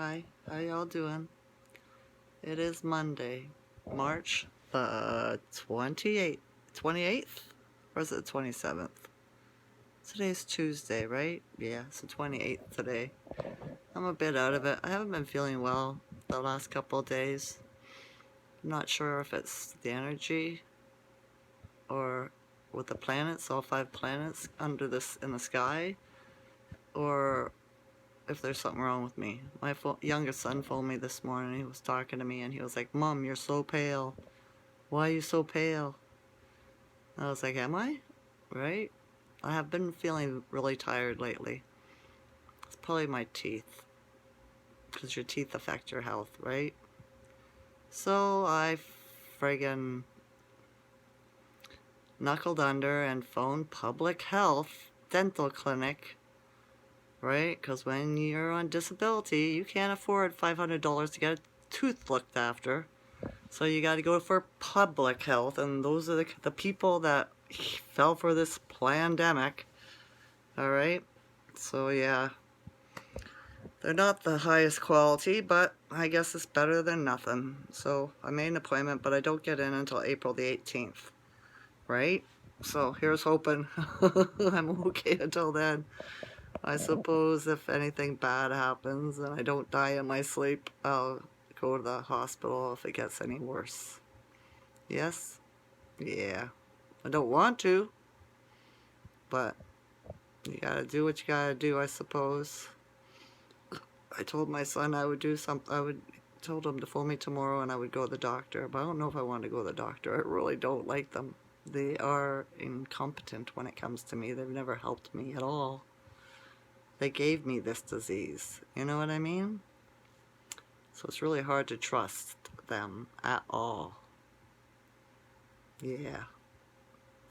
Hi, how y'all doing? It is Monday, March the 28th? Or is it the 27th? Today's Tuesday, right? Yeah, it's the 28th today. I'm a bit out of it. I haven't been feeling well the last couple of days. I'm not sure if it's the energy or with the planets, all 5 planets under this in the sky, or if there's something wrong with me. My youngest son phoned me this morning. He was talking to me and he was like, "Mom, you're so pale. Why are you so pale?" I was like, "Am I? Right? I have been feeling really tired lately. It's probably my teeth, because your teeth affect your health, right?" So I friggin' knuckled under and phoned Public Health Dental Clinic, right? Because when you're on disability, you can't afford $500 to get a tooth looked after. So you got to go for public health, and those are the people that fell for this pandemic. All right, so yeah, they're not the highest quality, but I guess it's better than nothing. So I made an appointment, but I don't get in until April the 18th, right? So here's hoping I'm okay until then. I suppose if anything bad happens and I don't die in my sleep, I'll go to the hospital if it gets any worse. Yes? Yeah. I don't want to, but you gotta do what you gotta do, I suppose. I told my son I would do something. Told him to phone me tomorrow and I would go to the doctor, but I don't know if I want to go to the doctor. I really don't like them. They are incompetent when it comes to me. They've never helped me at all. They gave me this disease. You know what I mean? So it's really hard to trust them at all. Yeah.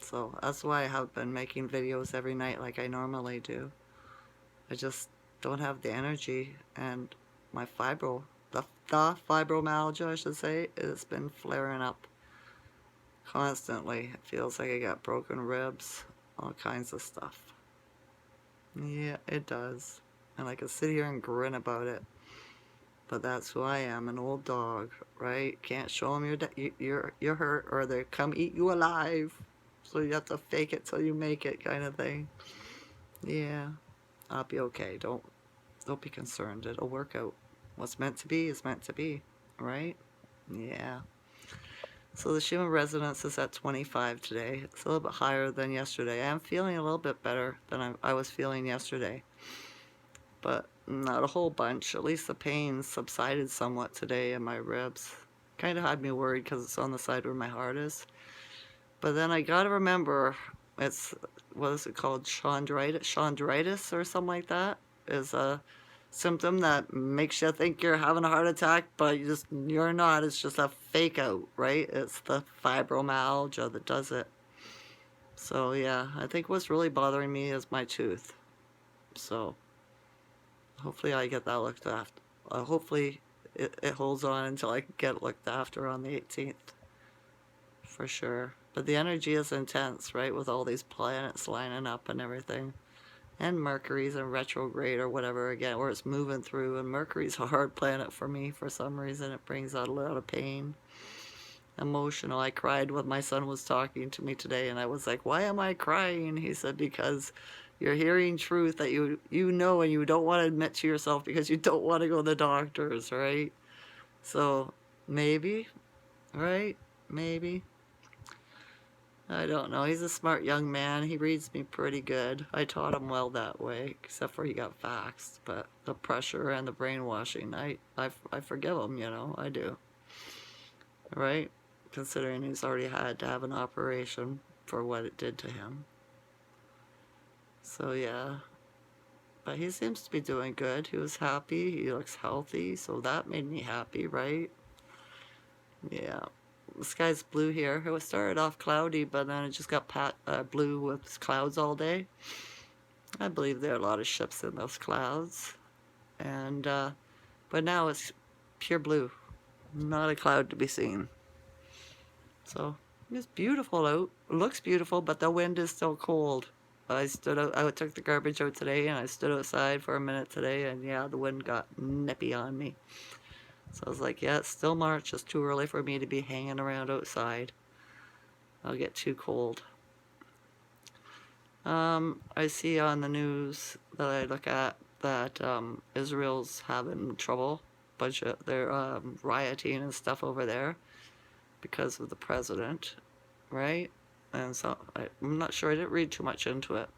So that's why I have been making videos every night like I normally do. I just don't have the energy, and my the fibromyalgia, I should say, has been flaring up constantly. It feels like I got broken ribs, all kinds of stuff. Yeah, it does. And I can sit here and grin about it, but that's who I am, an old dog, right? Can't show them you're hurt, or they come eat you alive. So you have to fake it till you make it, kind of thing. Yeah, I'll be okay. Don't be concerned. It'll work out. What's meant to be is meant to be, right? Yeah. So the Schumann resonance is at 25 today. It's a little bit higher than yesterday. I am feeling a little bit better than I was feeling yesterday, but not a whole bunch. At least the pain subsided somewhat today in my ribs. Kind of had me worried because it's on the side where my heart is. But then I gotta remember, it's, what is it called? Chondritis or something like that is a symptom that makes you think you're having a heart attack, but you're not. It's just a fake out, right? It's the fibromyalgia that does it. So yeah, I think what's really bothering me is my tooth. So hopefully I get that looked after. Hopefully it holds on until I can get it looked after on the 18th. For sure. But the energy is intense, right? With all these planets lining up and everything. And Mercury's in retrograde or whatever again, where it's moving through. And Mercury's a hard planet for me for some reason. It brings out a lot of pain. Emotional. I cried when my son was talking to me today, and I was like, "Why am I crying?" He said, "Because you're hearing truth that you know and you don't want to admit to yourself because you don't want to go to the doctors, right?" So maybe, right? Maybe. I don't know. He's a smart young man. He reads me pretty good. I taught him well that way, except for he got vaxxed. But the pressure and the brainwashing, I forgive him, I do. Right? Considering he's already had to have an operation for what it did to him. So yeah. But he seems to be doing good. He was happy. He looks healthy. So that made me happy, right? Yeah. The sky's blue here. It started off cloudy, but then it just got blue with clouds all day. I believe there are a lot of ships in those clouds. And, but now it's pure blue. Not a cloud to be seen. So, it's beautiful out. It looks beautiful, but the wind is still cold. I took the garbage out today, and I stood outside for a minute today, and yeah, the wind got nippy on me. So I was like, yeah, it's still March. It's too early for me to be hanging around outside. I'll get too cold. I see on the news that I look at that Israel's having trouble. They're rioting and stuff over there because of the president, right? And so I'm not sure. I didn't read too much into it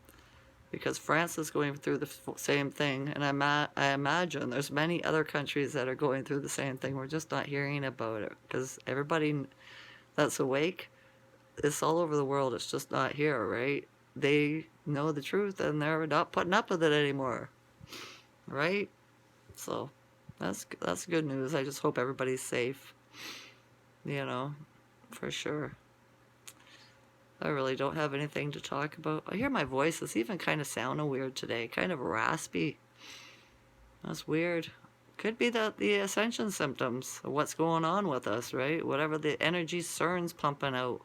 because France is going through the same thing, and I imagine there's many other countries that are going through the same thing. We're just not hearing about it because everybody that's awake, it's all over the world. It's just not here, right? They know the truth and they're not putting up with it anymore, right? So that's good news. I just hope everybody's safe, you know, for sure. I really don't have anything to talk about. I hear my voice is even kind of sounding weird today, kind of raspy. That's weird. Could be the ascension symptoms of what's going on with us, right? Whatever the energy CERN's pumping out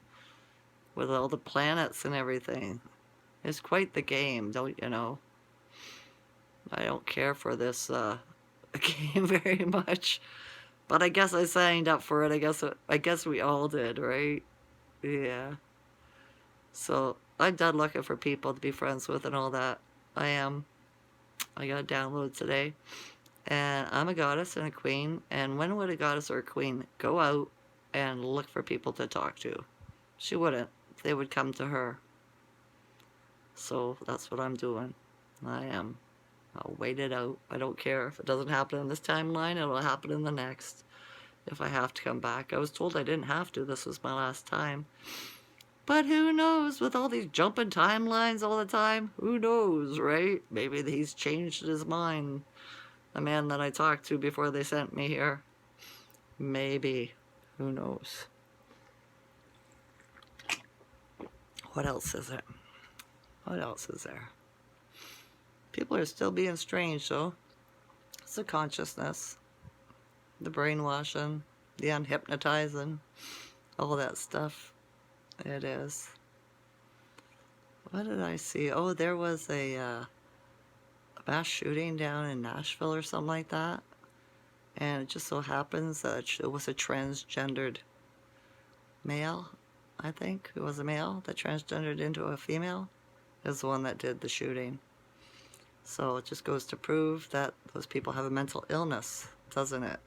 with all the planets and everything. It's quite the game, don't you know? I don't care for this game very much, but I guess I signed up for it. I guess we all did, right? Yeah. So I'm done looking for people to be friends with and all that. I am. I got a download today. And I'm a goddess and a queen. And when would a goddess or a queen go out and look for people to talk to? She wouldn't. They would come to her. So that's what I'm doing. I am. I'll wait it out. I don't care. If it doesn't happen in this timeline, it'll happen in the next. If I have to come back. I was told I didn't have to. This was my last time. But who knows, with all these jumping timelines all the time? Who knows, right? Maybe he's changed his mind. The man that I talked to before they sent me here. Maybe. Who knows? What else is it? What else is there? People are still being strange, though. It's the consciousness. The brainwashing. The unhypnotizing. All that stuff. It is. What did I see? Oh, there was a mass shooting down in Nashville or something like that. And it just so happens that it was a transgendered male, I think. It was a male that transgendered into a female. Is the one that did the shooting. So it just goes to prove that those people have a mental illness, doesn't it?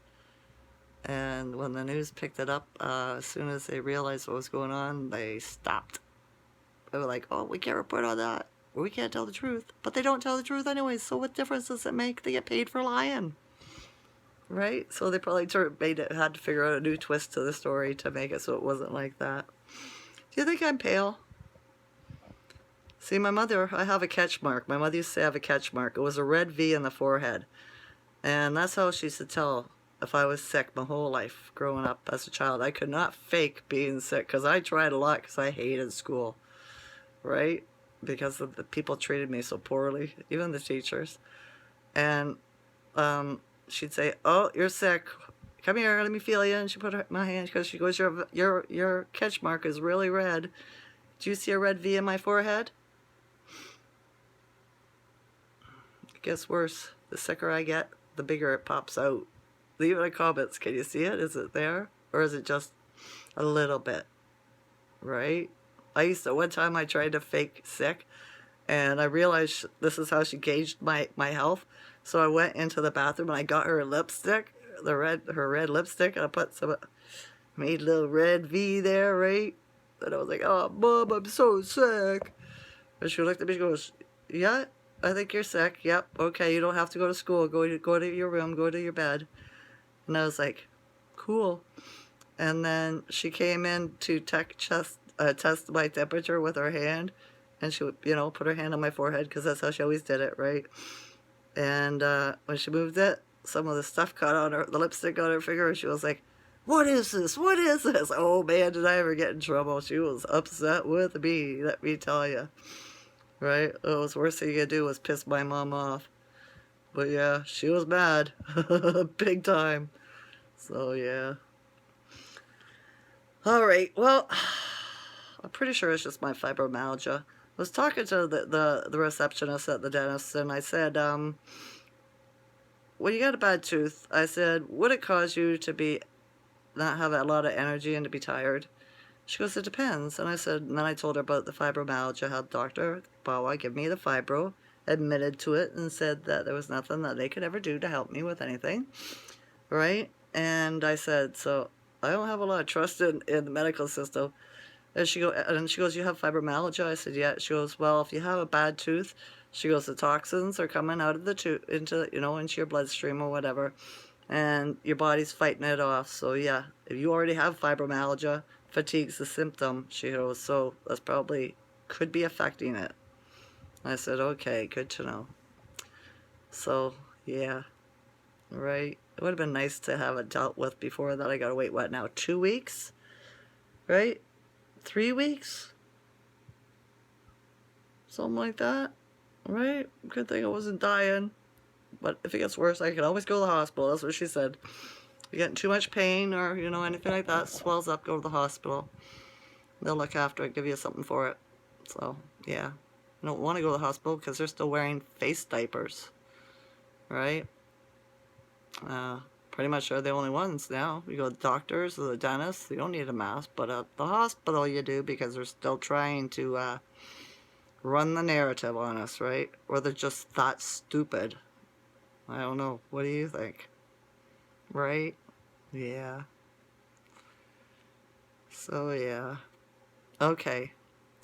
And when the news picked it up, as soon as they realized what was going on, they stopped. They were like, oh, we can't report on that. We can't tell the truth. But they don't tell the truth anyway, so what difference does it make? They get paid for lying. Right? So they probably had to figure out a new twist to the story to make it so it wasn't like that. Do you think I'm pale? See, my mother, I have a catch mark. My mother used to have a catch mark. It was a red V in the forehead. And that's how she used to tell if I was sick my whole life growing up as a child. I could not fake being sick because I tried a lot because I hated school, right? Because of the people treated me so poorly, even the teachers. And she'd say, oh, you're sick. Come here, let me feel you. And she put my hand, because she goes, your catch mark is really red. Do you see a red V in my forehead? It gets worse. The sicker I get, the bigger it pops out. Leave it in the comments. Can you see it? Is it there? Or is it just a little bit? Right? One time I tried to fake sick, and I realized this is how she gauged my health. So I went into the bathroom and I got her lipstick, her red lipstick, and I made a little red V there, right? And I was like, oh, Mom, I'm so sick. And she looked at me, she goes, yeah, I think you're sick. Yep, okay, you don't have to go to school. Go to your room, go to your bed. And I was like, cool. And then she came in to test my temperature with her hand. And she would, put her hand on my forehead because that's how she always did it, right? And when she moved it, some of the stuff got on the lipstick on her finger, and she was like, what is this? What is this? Oh, man, did I ever get in trouble. She was upset with me, let me tell you. Right? It was the worst thing you could do was piss my mom off. But yeah, she was mad. Big time. So yeah. Alright, well, I'm pretty sure it's just my fibromyalgia. was talking to the receptionist at the dentist, and I said, when you got a bad tooth, I said, would it cause you to be not have a lot of energy and to be tired? She goes, it depends. And I said, and then I told her about the fibromyalgia, how Dr. Bawa gave me the fibro, admitted to it, and said that there was nothing that they could ever do to help me with anything, right? And I said, so I don't have a lot of trust in the medical system. And she goes, you have fibromyalgia? I said, yeah. She goes, well, if you have a bad tooth, she goes, the toxins are coming out of the tooth into your bloodstream or whatever, and your body's fighting it off. So yeah, if you already have fibromyalgia, fatigue's the symptom. She goes, so that's probably could be affecting it. I said, okay, good to know. So yeah, right. It would have been nice to have it dealt with before that. I gotta wait, what now, 2 weeks? Right? 3 weeks? Something like that, right? Good thing I wasn't dying. But if it gets worse, I can always go to the hospital. That's what she said. If you're getting too much pain or, anything like that, swells up, go to the hospital. They'll look after it, give you something for it. So, yeah. I don't want to go to the hospital because they're still wearing face diapers, right? Pretty much are the only ones now. You go to the doctors or the dentist, you don't need a mask. But at the hospital you do, because they're still trying to run the narrative on us, right? Or they're just that stupid. I don't know. What do you think? Right? Yeah. So, yeah. Okay.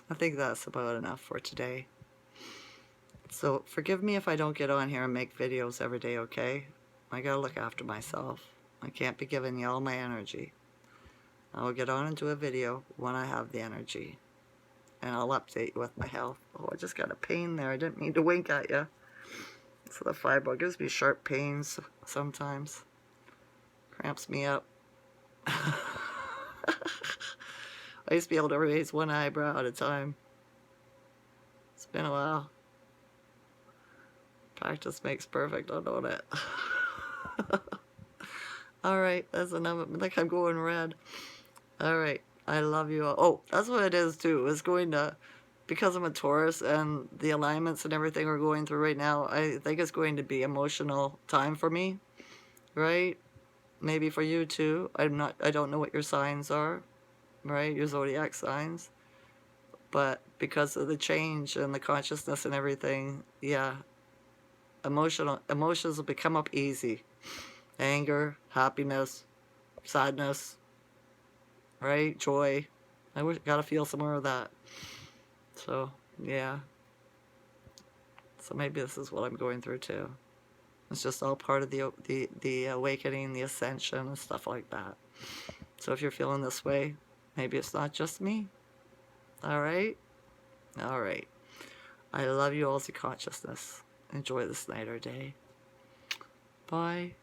I think that's about enough for today. So, forgive me if I don't get on here and make videos every day, okay? I gotta look after myself. I can't be giving you all my energy. I'll get on and do a video when I have the energy. And I'll update you with my health. Oh, I just got a pain there. I didn't mean to wink at you. So the fibro gives me sharp pains sometimes. Cramps me up. I used to be able to raise one eyebrow at a time. It's been a while. Practice makes perfect, I know that. Alright, that's enough. Like I'm going red. Alright, I love you all. Oh, that's what it is too. It's going to, because I'm a Taurus and the alignments and everything we're going through right now, I think it's going to be emotional time for me. Right? Maybe for you too. I don't know what your signs are, right? Your zodiac signs. But because of the change and the consciousness and everything, yeah, emotions will become up easy. Anger, happiness, sadness, right? Joy. Gotta feel some more of that. So, yeah. So maybe this is what I'm going through too. It's just all part of the awakening, the ascension, and stuff like that. So if you're feeling this way, maybe it's not just me. Alright? Alright. I love you all to consciousness. Enjoy this night or day. Bye.